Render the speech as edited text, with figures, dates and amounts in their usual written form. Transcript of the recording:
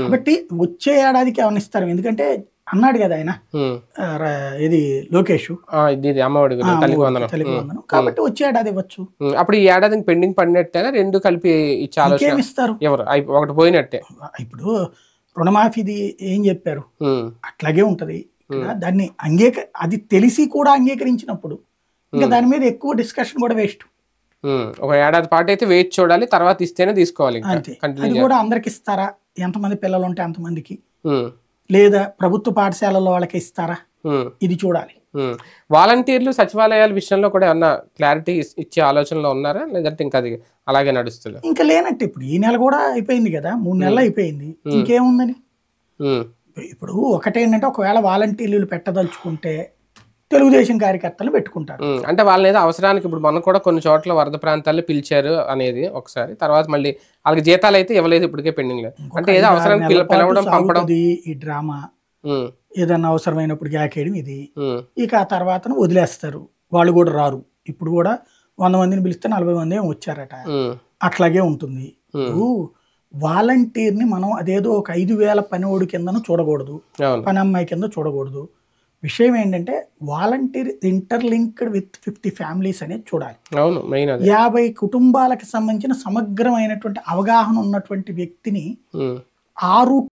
కాబట్టి వచ్చే ఏడాదికి ఏమైనా ఇస్తారు. ఎందుకంటే అన్నాడు కదా ఆయన ఇది లోకేష్ తల్లికి వందనం కాబట్టి వచ్చే ఏడాది ఇవ్వచ్చు. అప్పుడు ఈ ఏడాదికి పెండింగ్ పడినట్టేనా 2 కలిపి ఇచ్చే ఆలోచన ఇస్తారు. ఎవరు ఒకటి పోయినట్టే. ఇప్పుడు రుణమాఫీది ఏం చెప్పారు అట్లాగే ఉంటది. దాన్ని అది తెలిసి కూడా అంగీకరించినప్పుడు ఇంకా దాని మీద ఎక్కువ డిస్కషన్ కూడా వేస్ట్. ఒక ఏడాది పాటు అయితే వేచి చూడాలి, తర్వాత ఇస్తేనే తీసుకోవాలి. అంతే. అది కూడా అందరికి ఇస్తారా? ఎంతమంది పిల్లలు ఉంటే అంతమందికి, లేదా ప్రభుత్వ పాఠశాలల్లో వాళ్ళకి ఇస్తారా? ఇది చూడాలి. వాలంటీర్లు సచివాలయాల విషయంలో కూడా ఏమన్నా క్లారిటీ ఇచ్చే ఆలోచనలో ఉన్నారా, లేదంటే ఇంకా అది అలాగే నడుస్తుంది? ఇంకా లేనట్టు. ఇప్పుడు ఈ నెల కూడా అయిపోయింది కదా, 3 నెలలు అయిపోయింది, ఇంకేముందని. ఇప్పుడు ఒకటేంటంటే ఒకవేళ వాలంటీర్లు పెట్టదలుచుకుంటే తెలుగుదేశం కార్యకర్తలు పెట్టుకుంటారు. అంటే వాళ్ళని ఏదో అవసరానికి, ఇప్పుడు మనం కూడా కొన్ని చోట్ల వరద ప్రాంతాల్లో పిలిచారు అనేది ఒకసారి, తర్వాత మళ్ళీ వాళ్ళకి జీతాలు అయితే ఇవ్వలేదు, ఇప్పటికే పెండింగ్ లేదు. అంటే ఏదో అవసరానికి పిలవడం పంపడం ఈ డ్రామా, ఏదన్నా అవసరమైనప్పుడు గ్యాకేయడం ఇది. ఇక ఆ తర్వాత వదిలేస్తారు, వాళ్ళు కూడా రారు. ఇప్పుడు కూడా 100 మందిని పిలిస్తే 40 మంది వచ్చారట, అట్లాగే ఉంటుంది. వాలంటీర్ని మనం అదేదో ఒక 5,000 పనివాడి కిందను చూడకూడదు, పని అమ్మాయి కింద చూడకూడదు. విషయం ఏంటంటే వాలంటీర్ ఇంటర్లింక్డ్ విత్ 50 ఫ్యామిలీస్ అనేది చూడాలి. 50 కుటుంబాలకు సంబంధించిన సమగ్రమైనటువంటి అవగాహన ఉన్నటువంటి వ్యక్తిని ఆ రూట్